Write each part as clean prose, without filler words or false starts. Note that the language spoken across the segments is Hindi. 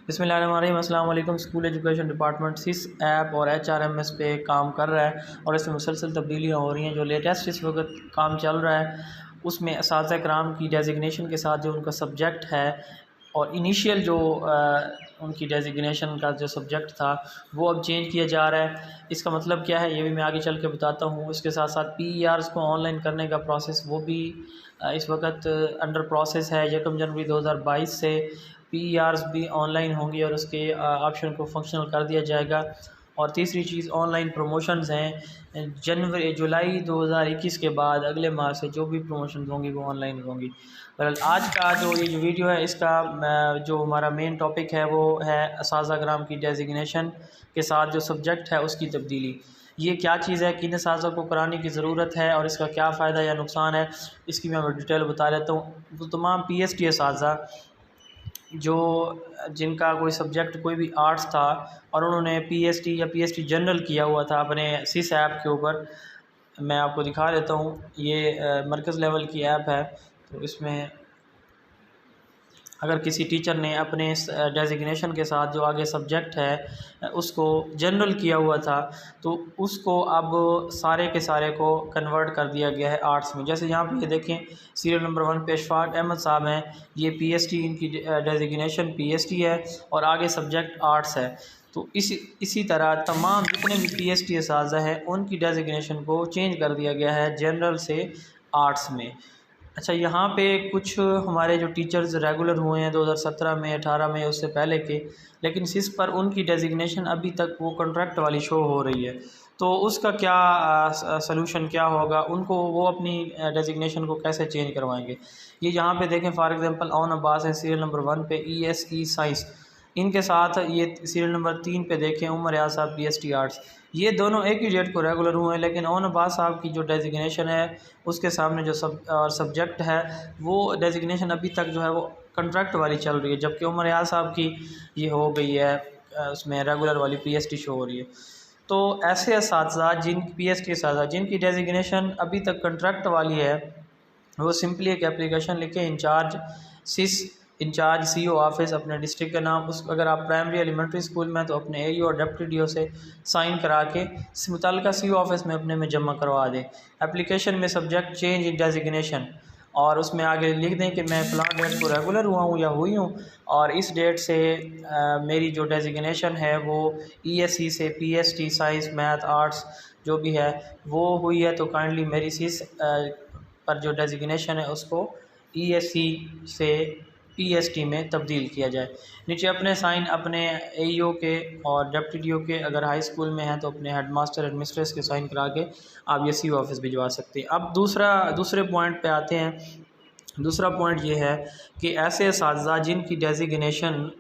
बिस्मिल्लाहिर्रहमानिर्रहीम। अस्सलाम वालेकुम। स्कूल एजुकेशन डिपार्टमेंट सिस ऐप और HRMS पे काम कर रहा है और इसमें मुसलसल तब्दीलियाँ हो रही हैं। जो लेटेस्ट इस वक्त काम चल रहा है उसमें असातिज़ा कराम की डेजिग्नेशन के साथ जो उनका सब्जेक्ट है और इनिशियल जो उनकी डेजिग्नेशन का जो सब्जेक्ट था वो अब चेंज किया जा रहा है। इसका मतलब क्या है ये भी मैं आगे चल के बताता हूँ। इसके साथ साथ PERs को ऑनलाइन करने का प्रोसेस वो भी इस वक्त अंडर प्रोसेस है। 1 जनवरी 2022 से PERs भी ऑनलाइन होंगी और उसके ऑप्शन को फंक्शनल कर दिया जाएगा। और तीसरी चीज़ ऑनलाइन प्रमोशंस हैं। जुलाई 2021 के बाद अगले माह से जो भी प्रमोशंस होंगी वो ऑनलाइन होंगी। बहरहाल आज का जो वीडियो है इसका जो हमारा मेन टॉपिक है वो है असातिज़ा कराम की डेजिग्नेशन के साथ जो सब्जेक्ट है उसकी तब्दीली। ये क्या चीज़ है, किन असातिज़ा को कराने की ज़रूरत है और इसका क्या फ़ायदा या नुकसान है, इसकी मैं डिटेल बता देता हूँ। तो तमाम PhD असातिज़ा जो जिनका कोई सब्जेक्ट कोई भी आर्ट्स था और उन्होंने PhD या PhD जनरल किया हुआ था अपने सिस ऐप के ऊपर, मैं आपको दिखा देता हूँ। ये मरकज़ लेवल की ऐप है। तो इसमें अगर किसी टीचर ने अपने डेजिग्नेशन के साथ जो आगे सब्जेक्ट है उसको जनरल किया हुआ था तो उसको अब सारे के सारे को कन्वर्ट कर दिया गया है आर्ट्स में। जैसे यहाँ पे ये देखें, सीरियल नंबर 1 पे अशफाक अहमद साहब हैं। ये PhD इनकी डेजिग्नेशन PhD है और आगे सब्जेक्ट आर्ट्स है। तो इसी तरह तमाम जितने भी PhD असातिज़ा हैं उनकी डेजिग्नेशन को चेंज कर दिया गया है जनरल से आर्ट्स में। अच्छा, यहाँ पे कुछ हमारे जो टीचर्स रेगुलर हुए हैं 2017 में 18 में उससे पहले के, लेकिन सिस पर उनकी डेजिग्नेशन अभी तक वो कॉन्ट्रैक्ट वाली शो हो रही है। तो उसका क्या सलूशन क्या होगा, उनको वो अपनी डेजिग्नेशन को कैसे चेंज करवाएंगे। ये यहाँ पे देखें, फॉर एग्जांपल ओन अब्बास है सीरियल नंबर 1 पे ESE साइंस। इनके साथ ये सीरियल नंबर 3 पे देखें उमर रियाज साहब PhD आर्ट्स। ये दोनों एक ही डेट को रेगुलर हुए हैं, लेकिन ओन अब्बास साहब की जो डेजिग्नेशन है उसके सामने जो सब्जेक्ट है वो डेजिग्नेशन अभी तक जो है वो कॉन्ट्रैक्ट वाली चल रही है, जबकि उमर रियाज साहब की ये हो गई है उसमें रेगुलर वाली PhD शो हो रही है। तो ऐसे असातिज़ा PhD असातिज़ा जिनकी डेजिग्नेशन अभी तक कॉन्ट्रैक्ट वाली है वो सिंपली एक एप्लीकेशन लिखे इंचार्ज CO ऑफिस अपने डिस्ट्रिक्ट का नाम, उस अगर आप प्राइमरी एलिमेंट्री स्कूल में तो अपने AU और डिप्टी DO से साइन करा के मुतल्लिका CO ऑफिस में अपने में जमा करवा दें। एप्लीकेशन में सब्जेक्ट चेंज इन डेजिग्नेशन और उसमें आगे लिख दें कि मैं फ़लाँ डेट को रेगुलर हुआ हूँ या हुई हूँ और इस डेट से मेरी जो डेजिग्नेशन है वो ESE से PhD साइंस मैथ आर्ट्स जो भी है वो हुई है। तो काइंडली मेरी सिस पर जो डेजिग्नेशन है उसको ESE से PhD में तब्दील किया जाए। नीचे अपने साइन अपने AEO के और डिप्टी DO के, अगर हाई स्कूल में हैं तो अपने हेडमास्टर एडमिनिस्ट्रेटर के साइन करा के आप ये CO ऑफिस भिजवा सकते हैं। अब दूसरे पॉइंट पे आते हैं। दूसरा पॉइंट ये है कि ऐसे असातिज़ा जिनकी डेजिग्नेशन,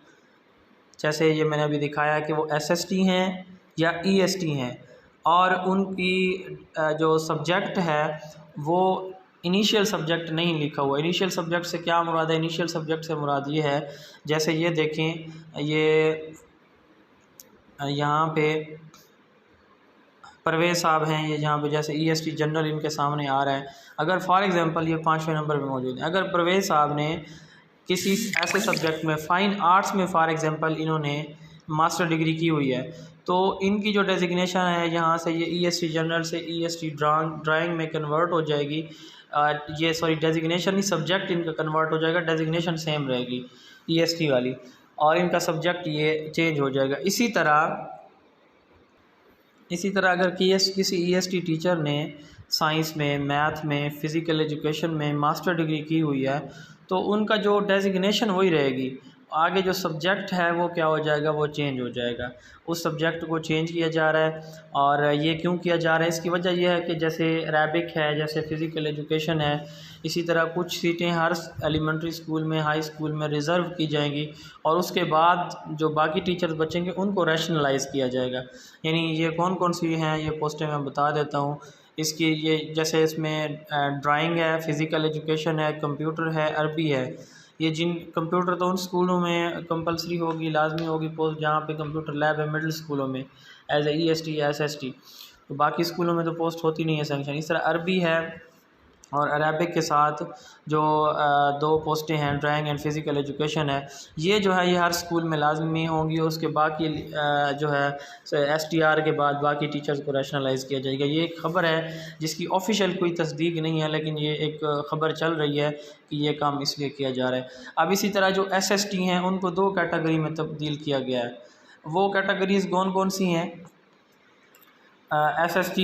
जैसे ये मैंने अभी दिखाया कि वो SST हैं या EST हैं और उनकी जो सब्जेक्ट है वो इनिशियल सब्जेक्ट नहीं लिखा हुआ। इनिशियल सब्जेक्ट से क्या मुराद है? इनिशियल सब्जेक्ट से मुराद ये है, जैसे ये देखें, ये यहाँ पे परवेज़ साहब हैं, ये यहाँ पे जैसे EST जनरल इनके सामने आ रहा है। अगर फॉर एग्जांपल ये 5वें नंबर पे मौजूद है, अगर परवेज़ साहब ने किसी ऐसे सब्जेक्ट में फ़ाइन आर्ट्स में फॉर एग्जांपल इन्होंने मास्टर डिग्री की हुई है तो इनकी जो डेजिग्नेशन है यहाँ से ये EST जनरल से EST ड्राइंग में कन्वर्ट हो जाएगी। ये सॉरी डेजिग्नेशन ही सब्जेक्ट इनका कन्वर्ट हो जाएगा, डेजिग्नेशन सेम रहेगी EST वाली और इनका सब्जेक्ट ये चेंज हो जाएगा। इसी तरह अगर किसी EST टीचर ने साइंस में, मैथ में, फ़िज़िकल एजुकेशन में मास्टर डिग्री की हुई है तो उनका जो डेजिग्नेशन वही रहेगी, आगे जो सब्जेक्ट है वो क्या हो जाएगा, वो चेंज हो जाएगा। उस सब्जेक्ट को चेंज किया जा रहा है और ये क्यों किया जा रहा है, इसकी वजह यह है कि जैसे अरेबिक है, जैसे फ़िज़िकल एजुकेशन है, इसी तरह कुछ सीटें हर एलिमेंट्री स्कूल में, हाई स्कूल में रिज़र्व की जाएंगी और उसके बाद जो बाकी टीचर्स बचेंगे उनको रैशनलाइज़ किया जाएगा। यानी ये कौन कौन सी हैं ये पोस्टें मैं बता देता हूँ। इसकी ये जैसे इसमें ड्राइंग है, फ़िज़िकल एजुकेशन है, कंप्यूटर है, अरबी है। ये जिन कंप्यूटर तो उन स्कूलों में कंपलसरी होगी, लाजमी होगी पोस्ट जहाँ पे कंप्यूटर लैब है, मिडिल स्कूलों में एज EST या SST। तो बाकी स्कूलों में तो पोस्ट होती नहीं है सैंक्शन। इस तरह अरबी है, और अरेबिक के साथ जो दो पोस्टें हैं ड्राइंग एंड फ़िज़िकल एजुकेशन है, ये जो है ये हर स्कूल में लाजमी होंगी। उसके बाकी जो है STR के बाद बाकी टीचर्स को रैशनलाइज़ किया जाएगा। ये एक ख़बर है जिसकी ऑफिशियल कोई तस्दीक नहीं है, लेकिन ये एक ख़बर चल रही है कि ये काम इसलिए किया जा रहा है। अब इसी तरह जो SST हैं उनको 2 कैटेगरी में तब्दील किया गया है। वो कैटेगरीज़ कौन कौन सी हैं? SST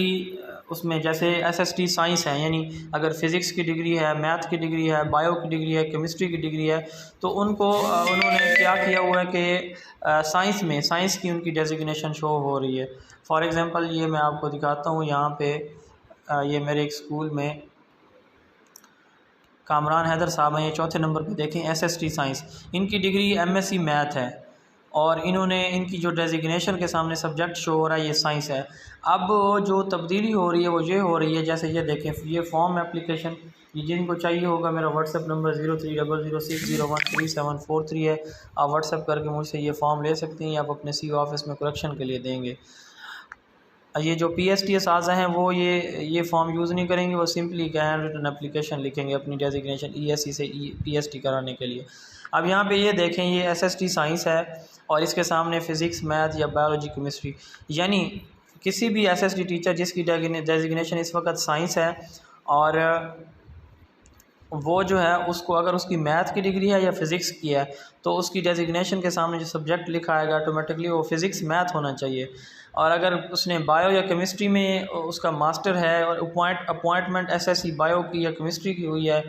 उसमें जैसे SST साइंस है, यानी अगर फ़िज़िक्स की डिग्री है, मैथ की डिग्री है, बायो की डिग्री है, केमिस्ट्री की डिग्री है, तो उनको उन्होंने क्या किया हुआ है कि साइंस में साइंस की उनकी डेजिग्नेशन शो हो रही है। फॉर एग्ज़ाम्पल ये मैं आपको दिखाता हूँ यहाँ पे, ये मेरे एक स्कूल में कामरान हैदर साहब हैं, ये चौथे नंबर पे देखें SST साइंस, इनकी डिग्री MSc मैथ है और इन्होंने इनकी जो डेजिग्नेशन के सामने सब्जेक्ट शो हो रहा है ये साइंस है। अब जो तब्दीली हो रही है वो ये हो रही है, जैसे ये देखें ये फॉर्म एप्लीकेशन, ये जिनको चाहिए होगा मेरा व्हाट्सएप नंबर 0300601373 है। आप व्हाट्सएप करके मुझसे ये फॉर्म ले सकते हैं, आप अपने CO ऑफिस में करेक्शन के लिए देंगे। ये जो PSTS आज़ा हैं वो ये फॉर्म यूज़ नहीं करेंगे, वो सिंपली हैंड रिटन एप्लीकेशन लिखेंगे अपनी डेजिग्नेशन ESC से PST कराने के लिए। अब यहाँ पे ये देखें ये SST साइंस है और इसके सामने फ़िज़िक्स मैथ या बायोलॉजी केमिस्ट्री, यानी किसी भी SST टीचर जिसकी डेजिग्नेशन इस वक्त साइंस है और वो जो है उसको अगर उसकी मैथ की डिग्री है या फ़िज़िक्स की है तो उसकी डेजिग्नेशन के सामने जो सब्जेक्ट लिखा आएगा ऑटोमेटिकली वो फ़िज़िक्स मैथ होना चाहिए। और अगर उसने बायो या केमिस्ट्री में उसका मास्टर है और अपॉइंटमेंट SSC बायो की या केमिस्ट्री की हुई है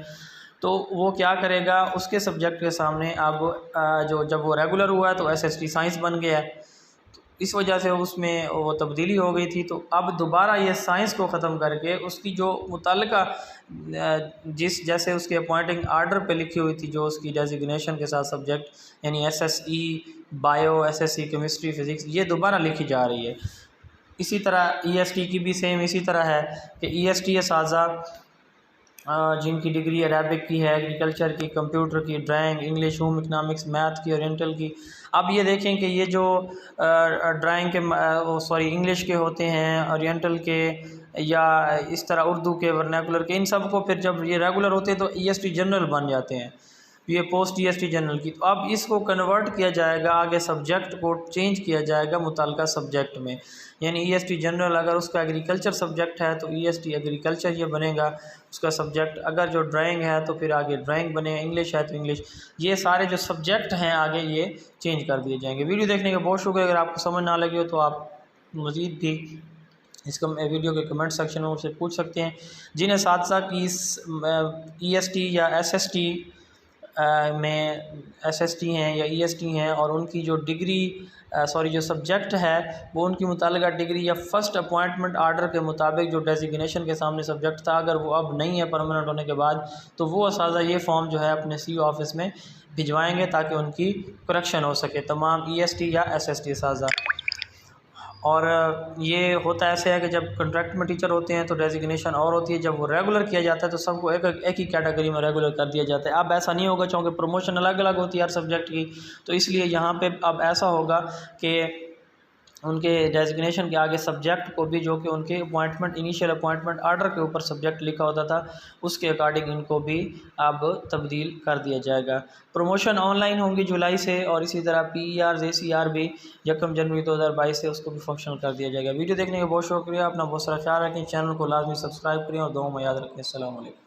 तो वो क्या करेगा, उसके सब्जेक्ट के सामने अब जो जब वो रेगुलर हुआ है तो SST साइंस बन गया है, इस वजह से उसमें वो तब्दीली हो गई थी। तो अब दोबारा ये साइंस को ख़त्म करके उसकी जो मुतल्लिका जिस जैसे उसके अपॉइंटिंग आर्डर पे लिखी हुई थी जो उसकी डेजिग्नेशन के साथ सब्जेक्ट यानी SSE bio SSC chemistry physics ये दोबारा लिखी जा रही है। इसी तरह EST की भी सेम इसी तरह है कि ESTS आज़ा जिनकी डिग्री अरेबिक की है, एग्रीकल्चर की, कंप्यूटर की, drawing, English, home economics, math की, ओरिएंटल की। अब ये देखें कि ये जो ड्राइंग के सॉरी इंग्लिश के होते हैं, ओरिएंटल के या इस तरह उर्दू के, वर्नाकुलर के, इन सब को फिर जब ये रेगुलर होते हैं तो EST जनरल बन जाते हैं, ये पोस्ट EST जनरल की। तो अब इसको कन्वर्ट किया जाएगा, आगे सब्जेक्ट को चेंज किया जाएगा मुतल्लिका सब्जेक्ट में, यानी EST जनरल अगर उसका एग्रीकल्चर सब्जेक्ट है तो EST एग्रीकल्चर ये बनेगा उसका सब्जेक्ट, अगर जो ड्राइंग है तो फिर आगे ड्राइंग बनेगा, इंग्लिश है तो इंग्लिश, ये सारे जो सब्जेक्ट हैं आगे ये चेंज कर दिए जाएंगे। वीडियो देखने का बहुत शुक्रिया। अगर आपको समझ ना लगी हो तो आप मज़ीद भी इसका वीडियो के कमेंट सेक्शन में मुझसे पूछ सकते हैं। जिन्हें साथ साथ इस EST या SST में SST हैं या EST हैं और उनकी जो डिग्री जो सब्जेक्ट है वो उनकी मुतालिका डिग्री या फ़र्स्ट अपॉइंटमेंट आर्डर के मुताबिक जो डेजिग्नेशन के सामने सब्जेक्ट था अगर वो अब नहीं है परमानेंट होने के बाद, तो वो असाज़ा ये फॉर्म जो है अपने CO ऑफिस में भिजवाएंगे ताकि उनकी करेक्शन हो सके तमाम EST या SST असाज़ा। और ये होता ऐसे है कि जब कॉन्ट्रैक्ट में टीचर होते हैं तो डेजिग्नेशन और होती है, जब वो रेगुलर किया जाता है तो सबको एक ही कैटेगरी में रेगुलर कर दिया जाता है। अब ऐसा नहीं होगा क्योंकि प्रमोशन अलग अलग होती है हर सब्जेक्ट की, तो इसलिए यहाँ पे अब ऐसा होगा कि उनके डेजिग्नेशन के आगे सब्जेक्ट को भी जो कि उनके अपॉइंटमेंट इनिशियल अपॉइंटमेंट आर्डर के ऊपर सब्जेक्ट लिखा होता था उसके अकॉर्डिंग इनको भी अब तब्दील कर दिया जाएगा। प्रमोशन ऑनलाइन होंगी जुलाई से और इसी तरह PER JCR भी 1 जनवरी 2022 से उसको भी फंक्शनल कर दिया जाएगा। वीडियो देखने का बहुत शुक्रिया। अपना बहुत सारा ख्याल रखें, चैनल को लाजमी सब्सक्राइब करें और दुआ में याद रखें। अस्सलाम वालेकुम।